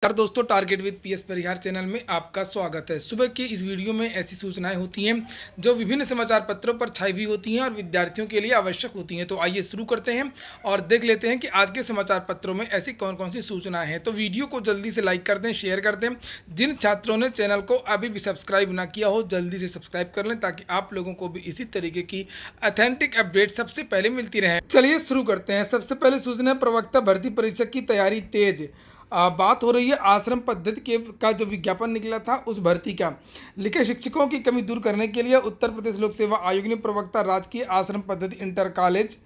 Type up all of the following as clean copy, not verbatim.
यार दोस्तों, target with PS Parihar channel में आपका स्वागत है। सुबह की इस वीडियो में ऐसी सूचनाएं होती हैं जो विभिन्न समाचार पत्रों पर छाई हुई होती हैं और विद्यार्थियों के लिए आवश्यक होती हैं। तो आइए शुरू करते हैं और देख लेते हैं कि आज के समाचार पत्रों में ऐसी कौन कौन सी सूचनाएं हैं। तो वीडियो को जल्दी से लाइक कर दें, शेयर कर दें। जिन छात्रों ने चैनल को अभी भी सब्सक्राइब ना किया हो, जल्दी से सब्सक्राइब कर लें ताकि आप लोगों को भी इसी तरीके की ऑथेंटिक अपडेट सबसे पहले मिलती रहे। चलिए शुरू करते हैं। सबसे पहले सूचना है, प्रवक्ता भर्ती परीक्षा की तैयारी तेज। बात हो रही है आश्रम पद्धति के का जो विज्ञापन निकला था उस भर्ती का। लिखे शिक्षकों की कमी दूर करने के लिए उत्तर प्रदेश लोक सेवा आयोग ने प्रवक्ता राजकीय आश्रम पद्धति इंटर कॉलेज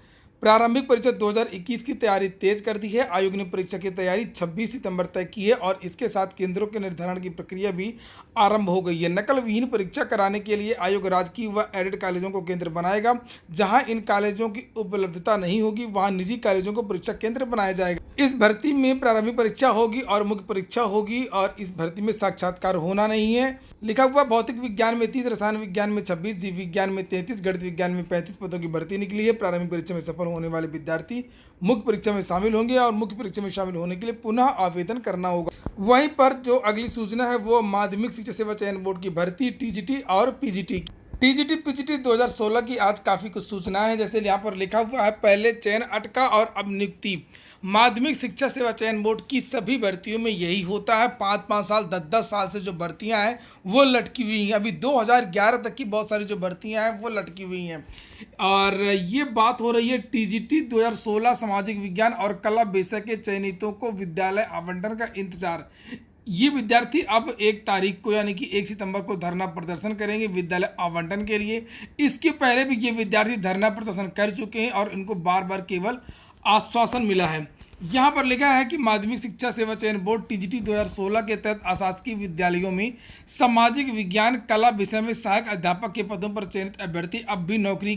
प्रारंभिक परीक्षा 2021 की तैयारी तेज कर दी है। आयोग ने परीक्षा की तैयारी 26 सितंबर तक की है और इसके साथ केंद्रों के निर्धारण की प्रक्रिया भी आरंभ हो गई है। नकल विहीन परीक्षा कराने के लिए आयोग राजकीय व एडेड कॉलेजों को केंद्र बनाएगा। जहां इन कॉलेजों की उपलब्धता नहीं होगी वहां निजी कॉलेजों को परीक्षा केंद्र बनाया जाएगा। इस भर्ती में प्रारंभिक परीक्षा होगी और मुख्य परीक्षा होगी और इस भर्ती में साक्षात्कार होना नहीं है। लिखा हुआ भौतिक विज्ञान में 30, रसायन विज्ञान में 26, जीव विज्ञान में 33, गणित विज्ञान में 35 पदों की भर्ती निकली है। प्रारंभिक परीक्षा में सफल होने वाले विद्यार्थी मुख्य परीक्षा में शामिल होंगे और मुख्य परीक्षा में शामिल होने के लिए पुनः आवेदन करना होगा। वहीं पर जो अगली सूचना है वो माध्यमिक शिक्षा सेवा चयन बोर्ड की भर्ती टीजीटी और पीजीटी टीजीटी पीजीटी 2016 की आज काफ़ी कुछ सूचना है। जैसे यहाँ पर लिखा हुआ है, पहले चयन अटका और अब नियुक्ति। माध्यमिक शिक्षा सेवा चयन बोर्ड की सभी भर्तियों में यही होता है। 5-5 साल 10-10 साल से जो भर्तियां हैं वो लटकी हुई हैं। अभी 2011 तक की बहुत सारी जो भर्तियां हैं वो लटकी हुई हैं। और ये बात हो रही है टीजीटी 2016 सामाजिक विज्ञान और कला विषय के चयनितों को विद्यालय आवंटन का इंतजार। ये विद्यार्थी अब 1 तारीख को यानी कि 1 सितंबर को धरना प्रदर्शन करेंगे विद्यालय आवंटन के लिए। इसके पहले भी ये विद्यार्थी धरना प्रदर्शन कर चुके हैं और इनको बार बार केवल आश्वासन मिला है। यहाँ पर लिखा है कि माध्यमिक शिक्षा सेवा चयन बोर्ड टीजीटी 2016 के तहत अशासकीय विद्यालयों में सामाजिक विज्ञान कला विषय में सहायक अध्यापक के पदों पर चयनित अभ्यर्थी अब भी नौकरी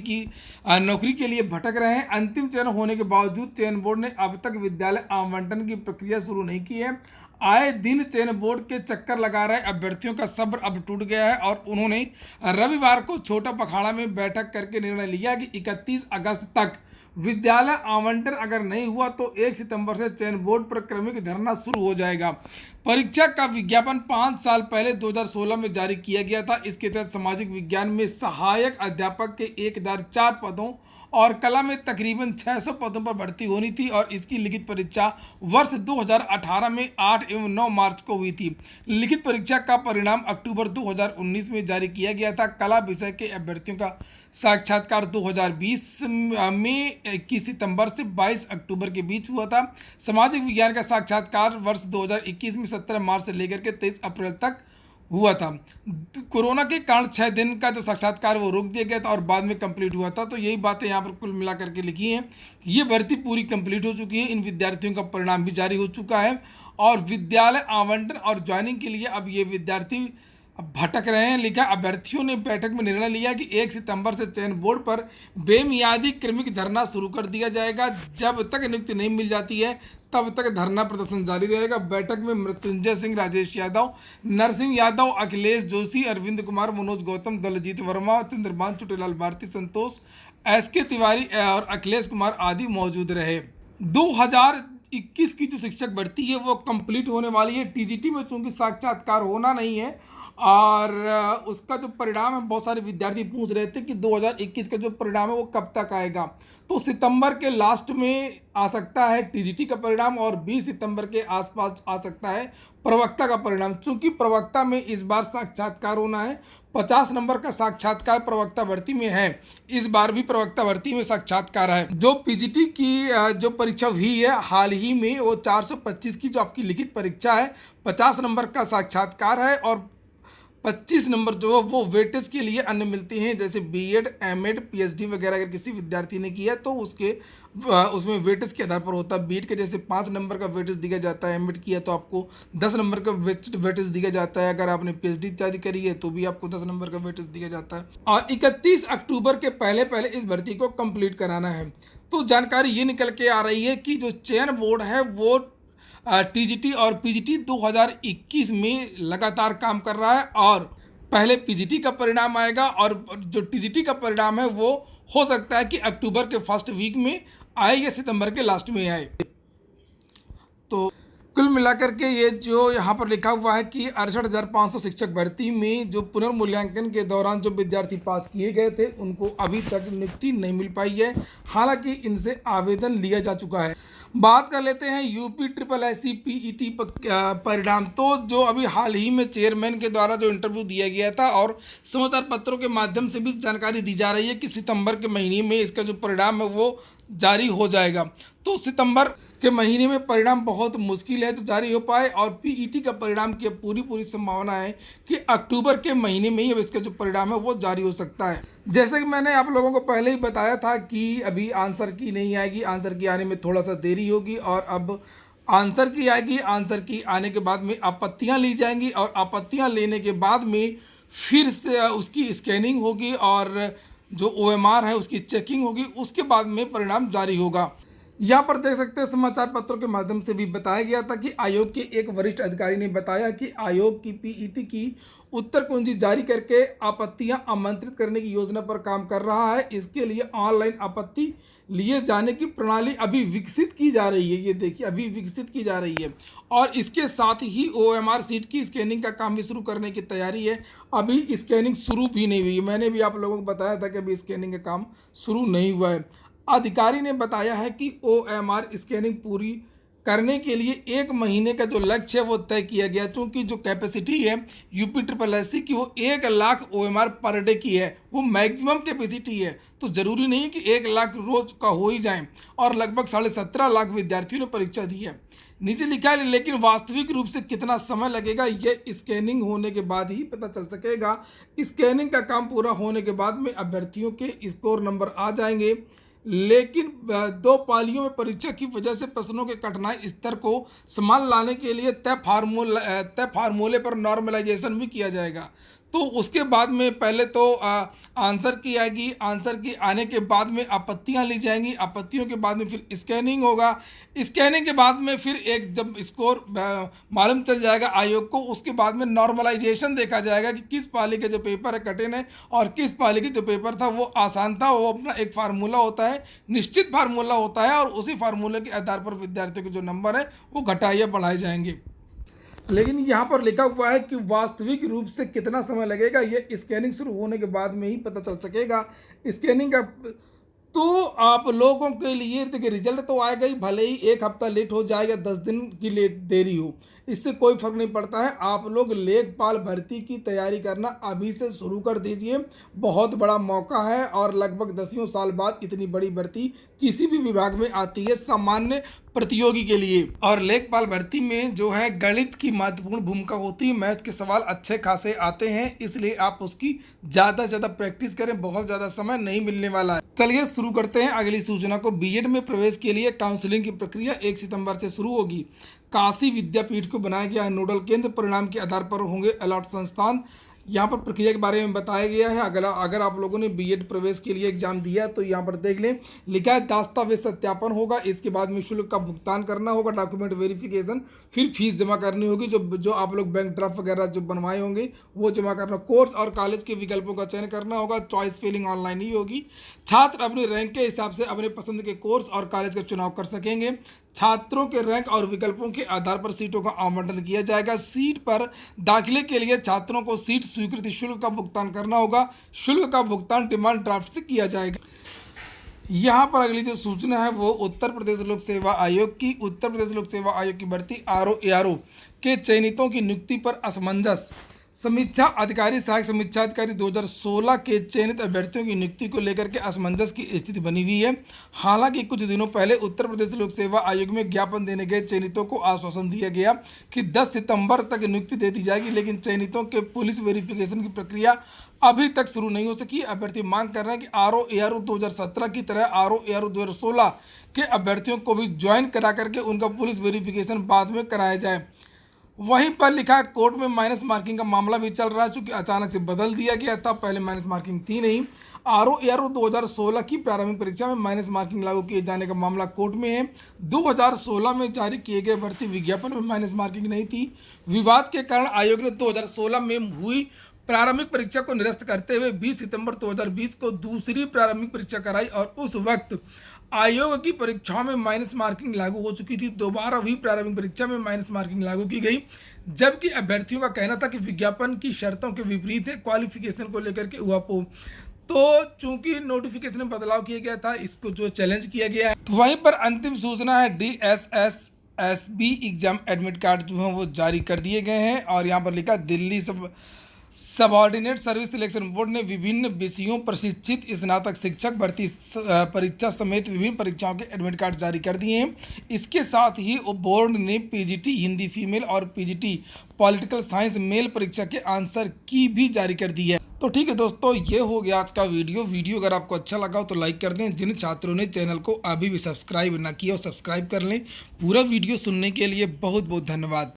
के लिए भटक रहे हैं। अंतिम चयन होने के बावजूद चयन बोर्ड ने अब तक विद्यालय आवंटन की प्रक्रिया शुरू नहीं की है। आए दिन चयन बोर्ड के चक्कर लगा रहे अभ्यर्थियों का सब्र अब टूट गया है और उन्होंने रविवार को छोटा पखाड़ा में बैठक करके निर्णय लिया कि 31 अगस्त तक विद्यालय आवंटन अगर नहीं हुआ तो 1 सितंबर से चयन बोर्ड पर क्रमिक धरना शुरू हो जाएगा। परीक्षा का विज्ञापन 5 साल पहले 2016 में जारी किया गया था। इसके तहत सामाजिक विज्ञान में सहायक अध्यापक के 1004 पदों और कला में तकरीबन 600 पदों पर भर्ती होनी थी और इसकी लिखित परीक्षा वर्ष 2018 में 8 एवं 9 मार्च को हुई थी। लिखित परीक्षा का परिणाम अक्टूबर 2019 में जारी किया गया था। कला विषय के अभ्यर्थियों का साक्षात्कार 2020 में 21 सितंबर से 22 अक्टूबर के बीच हुआ था। सामाजिक विज्ञान का साक्षात्कार वर्ष 2021 में 17 मार्च से लेकर के 23 अप्रैल तक हुआ था। कोरोना के कारण 6 दिन का जो साक्षात्कार वो रोक दिया गया था और बाद में कंप्लीट हुआ था। तो यही बातें यहाँ पर कुल मिला करके लिखी हैं। ये भर्ती पूरी कंप्लीट हो चुकी है। इन विद्यार्थियों का परिणाम भी जारी हो चुका है और विद्यालय आवंटन और ज्वाइनिंग के लिए अब ये विद्यार्थी भटक रहे हैं। लिखा, अभ्यर्थियों ने बैठक में निर्णय लिया कि 1 सितंबर से चयन बोर्ड पर बेमियादी क्रमिक धरना शुरू कर दिया जाएगा। जब तक नियुक्ति नहीं मिल जाती है तब तक धरना प्रदर्शन जारी रहेगा। बैठक में मृत्युंजय सिंह, राजेश यादव, नरसिंह यादव, अखिलेश जोशी, अरविंद कुमार, मनोज गौतम, दलजीत वर्मा, चंद्रभान चुटेलाल, भारती संतोष, एसके तिवारी और अखिलेश कुमार आदि मौजूद रहे। 2021 की जो शिक्षक भर्ती है वो कंप्लीट होने वाली है। टीजीटी में चूंकि साक्षात्कार होना नहीं है और उसका जो परिणाम है, बहुत सारे विद्यार्थी पूछ रहे थे कि 2021 का जो परिणाम है वो कब तक आएगा। तो सितंबर के लास्ट में आ सकता है टीजीटी का परिणाम और 20 सितंबर के आसपास आ सकता है प्रवक्ता का परिणाम। चूंकि प्रवक्ता में इस बार साक्षात्कार होना है, 50 नंबर का साक्षात्कार प्रवक्ता भर्ती में है। इस बार भी प्रवक्ता भर्ती में साक्षात्कार है। जो पीजीटी की जो परीक्षा हुई है हाल ही में वो 425 की जो आपकी लिखित परीक्षा है, 50 नंबर का साक्षात्कार है और 25 नंबर जो है वो वेटेज के लिए अन्य मिलते हैं। जैसे बीएड, एमएड, पीएचडी वगैरह अगर किसी विद्यार्थी ने किया तो उसमें वेटेज के आधार पर होता है। बीएड के जैसे 5 नंबर का वेटेज दिया जाता है, एमएड किया तो आपको 10 नंबर का वेटेज दिया जाता है। अगर आपने पीएचडी इत्यादि करी है तो भी आपको 10 नंबर का वेटेज दिया जाता है। और 31 अक्टूबर के पहले पहले इस भर्ती को कंप्लीट कराना है। तो जानकारी ये निकल के आ रही है कि जो चयन बोर्ड है वो टीजीटी और पीजीटी 2021 में लगातार काम कर रहा है और पहले पीजीटी का परिणाम आएगा और जो टीजीटी का परिणाम है वो हो सकता है कि अक्टूबर के फर्स्ट वीक में आए या सितंबर के लास्ट में आए। तो कुल मिलाकर के ये जो यहाँ पर लिखा हुआ है कि 68,500 शिक्षक भर्ती में जो पुनर्मूल्यांकन के दौरान जो विद्यार्थी पास किए गए थे उनको अभी तक नियुक्ति नहीं मिल पाई है। हालांकि इनसे आवेदन लिया जा चुका है। बात कर लेते हैं यूपी ट्रिपल एससी पीईटी परिणाम। तो जो अभी हाल ही में चेयरमैन के द्वारा जो इंटरव्यू दिया गया था और समाचार पत्रों के माध्यम से भी जानकारी दी जा रही है कि सितंबर के महीने में इसका जो परिणाम है वो जारी हो जाएगा। तो सितंबर के महीने में परिणाम बहुत मुश्किल है तो जारी हो पाए, और पीईटी का परिणाम की पूरी संभावना है कि अक्टूबर के महीने में ही अब इसका जो परिणाम है वो जारी हो सकता है। जैसे कि मैंने आप लोगों को पहले ही बताया था कि अभी आंसर की नहीं आएगी, आंसर की आने में थोड़ा सा देरी होगी, और अब आंसर की आएगी। आंसर की आने के बाद में आपत्तियाँ ली जाएंगी, और आपत्तियाँ लेने के बाद में फिर से उसकी स्कैनिंग होगी और जो ओएमआर है उसकी चेकिंग होगी, उसके बाद में परिणाम जारी होगा। यहाँ पर देख सकते हैं समाचार पत्रों के माध्यम से भी बताया गया था कि आयोग के एक वरिष्ठ अधिकारी ने बताया कि आयोग की पीईटी की उत्तर कुंजी जारी करके आपत्तियां आमंत्रित करने की योजना पर काम कर रहा है। इसके लिए ऑनलाइन आपत्ति लिए जाने की प्रणाली अभी विकसित की जा रही है। ये देखिए अभी विकसित की जा रही है, और इसके साथ ही ओएमआर सीट की स्कैनिंग का काम भी शुरू करने की तैयारी है। अभी स्कैनिंग शुरू भी नहीं हुई है। मैंने भी आप लोगों को बताया था कि अभी स्कैनिंग का काम शुरू नहीं हुआ है। अधिकारी ने बताया है कि ओएमआर स्कैनिंग पूरी करने के लिए 1 महीने का जो लक्ष्य है वो तय किया गया, क्योंकि जो कैपेसिटी है यूपी ट्रिपल एससी की वो 1 लाख ओएमआर पर डे की है, वो मैक्सिमम कैपेसिटी है। तो ज़रूरी नहीं कि 1 लाख रोज का हो ही जाए, और लगभग 17.5 लाख विद्यार्थियों ने परीक्षा दी है। नीचे लिखा है लेकिन वास्तविक रूप से कितना समय लगेगा ये स्कैनिंग होने के बाद ही पता चल सकेगा। स्कैनिंग का काम पूरा होने के बाद में अभ्यर्थियों के स्कोर नंबर आ जाएंगे, लेकिन 2 पालियों में परीक्षा की वजह से प्रश्नों के कठिनाई स्तर को संभाल लाने के लिए तय फार्मूले पर नॉर्मलाइजेशन भी किया जाएगा। तो उसके बाद में पहले तो आंसर की आएगी, आंसर की आने के बाद में आपत्तियां ली जाएंगी, आपत्तियों के बाद में फिर स्कैनिंग होगा, स्कैनिंग के बाद में फिर एक जब स्कोर मालूम चल जाएगा आयोग को, उसके बाद में नॉर्मलाइजेशन देखा जाएगा कि किस पाली के जो पेपर है कठिन है और किस पाली के जो पेपर था वो आसान था। वो अपना एक फार्मूला होता है, निश्चित फार्मूला होता है, और उसी फार्मूले के आधार पर विद्यार्थियों के जो नंबर है वो घटाए या बढ़ाए जाएंगे। लेकिन यहाँ पर लिखा हुआ है कि वास्तविक रूप से कितना समय लगेगा ये स्कैनिंग शुरू होने के बाद में ही पता चल सकेगा। स्कैनिंग का तो आप लोगों के लिए देखिए रिजल्ट तो आएगा ही, भले ही 1 हफ्ता लेट हो जाए या 10 दिन की देरी हो, इससे कोई फर्क नहीं पड़ता है। आप लोग लेखपाल भर्ती की तैयारी करना अभी से शुरू कर दीजिए। बहुत बड़ा मौका है, और लगभग 10 साल बाद इतनी बड़ी भर्ती किसी भी विभाग में आती है सामान्य प्रतियोगी के लिए। और लेखपाल भर्ती में जो है गणित की महत्वपूर्ण भूमिका होती है, मैथ के सवाल अच्छे खासे आते हैं, इसलिए आप उसकी ज़्यादा से ज़्यादा प्रैक्टिस करें, बहुत ज़्यादा समय नहीं मिलने वाला है। चलिए शुरू करते हैं अगली सूचना को। बीएड में प्रवेश के लिए काउंसलिंग की प्रक्रिया 1 सितंबर से शुरू होगी। काशी विद्यापीठ को बनाया गया है नोडल केंद्र, परिणाम के आधार पर होंगे अलॉट संस्थान। यहाँ पर प्रक्रिया के बारे में बताया गया है। अगर आप लोगों ने बीएड प्रवेश के लिए एग्जाम दिया तो यहाँ पर देख लें, लिखा है दस्तावेज सत्यापन होगा, इसके बाद में शुल्क का भुगतान करना होगा, डॉक्यूमेंट वेरिफिकेशन, फिर फीस जमा करनी होगी। जो आप लोग बैंक ड्राफ्ट वगैरह जो बनवाए होंगे वो जमा करना, कोर्स और कॉलेज के विकल्पों का चयन करना होगा, चॉइस फिलिंग ऑनलाइन ही होगी। छात्र अपनी रैंक के हिसाब से अपने पसंद के कोर्स और कॉलेज का चुनाव कर सकेंगे। छात्रों के रैंक और विकल्पों के आधार पर सीटों का आवंटन किया जाएगा। सीट पर दाखिले के लिए छात्रों को सीट स्वीकृति शुल्क का भुगतान करना होगा। शुल्क का भुगतान डिमांड ड्राफ्ट से किया जाएगा। यहाँ पर अगली जो सूचना है वो उत्तर प्रदेश लोक सेवा आयोग की। उत्तर प्रदेश लोक सेवा आयोग की भर्ती आरओ एआरओ के चयनितों की नियुक्ति पर असमंजस। समीक्षा अधिकारी सहायक समीक्षा अधिकारी 2016 के चयनित अभ्यर्थियों की नियुक्ति को लेकर के असमंजस की स्थिति बनी हुई है। हालांकि कुछ दिनों पहले उत्तर प्रदेश लोक सेवा आयोग में ज्ञापन देने गए चयनितों को आश्वासन दिया गया कि 10 सितंबर तक नियुक्ति दे दी जाएगी, लेकिन चयनितों के पुलिस वेरिफिकेशन की प्रक्रिया अभी तक शुरू नहीं हो सकी। अभ्यर्थी मांग कर रहे हैं कि आरओ एआरओ 2017 की तरह आरओ एआरओ 2016 के अभ्यर्थियों को भी ज्वाइन करा करके उनका पुलिस वेरिफिकेशन बाद में कराया जाए। वहीं पर लिखा है कोर्ट में माइनस मार्किंग का मामला भी चल रहा है, चूंकि अचानक से बदल दिया गया था, पहले माइनस मार्किंग थी नहीं। आरओ एआरओ 2016 की प्रारंभिक परीक्षा में माइनस मार्किंग लागू किए जाने का मामला कोर्ट में है। 2016 में जारी किए गए भर्ती विज्ञापन में माइनस मार्किंग नहीं थी। विवाद के कारण आयोग ने 2016 में हुई प्रारंभिक परीक्षा को निरस्त करते हुए 20 सितंबर 2020 को दूसरी प्रारंभिक परीक्षा कराई, और उस वक्त आयोग की परीक्षाओं में माइनस मार्किंग लागू हो चुकी थी। दोबारा हुई प्रारंभिक परीक्षा में माइनस मार्किंग लागू की गई, जबकि अभ्यर्थियों का कहना था कि विज्ञापन की शर्तों के विपरीत है, क्वालिफिकेशन को लेकर के उहापोह। तो चूंकि नोटिफिकेशन में बदलाव किया गया था, इसको जो चैलेंज किया गया है, तो वहीं पर अंतिम सूचना है DSSSB एग्जाम एडमिट कार्ड जो है वो जारी कर दिए गए हैं। और यहाँ पर लिखा Delhi subordinate service selection board ने विभिन्न विषयों प्रशिक्षित स्नातक शिक्षक भर्ती परीक्षा समेत विभिन्न परीक्षाओं के एडमिट कार्ड जारी कर दिए हैं। इसके साथ ही बोर्ड ने पीजीटी हिंदी फीमेल और पीजीटी पॉलिटिकल साइंस मेल परीक्षा के आंसर की भी जारी कर दी है। तो ठीक है दोस्तों, ये हो गया आज का वीडियो अगर आपको अच्छा लगा हो तो लाइक कर दें। जिन छात्रों ने चैनल को अभी भी सब्सक्राइब ना किया हो सब्सक्राइब कर लें। पूरा वीडियो सुनने के लिए बहुत बहुत धन्यवाद।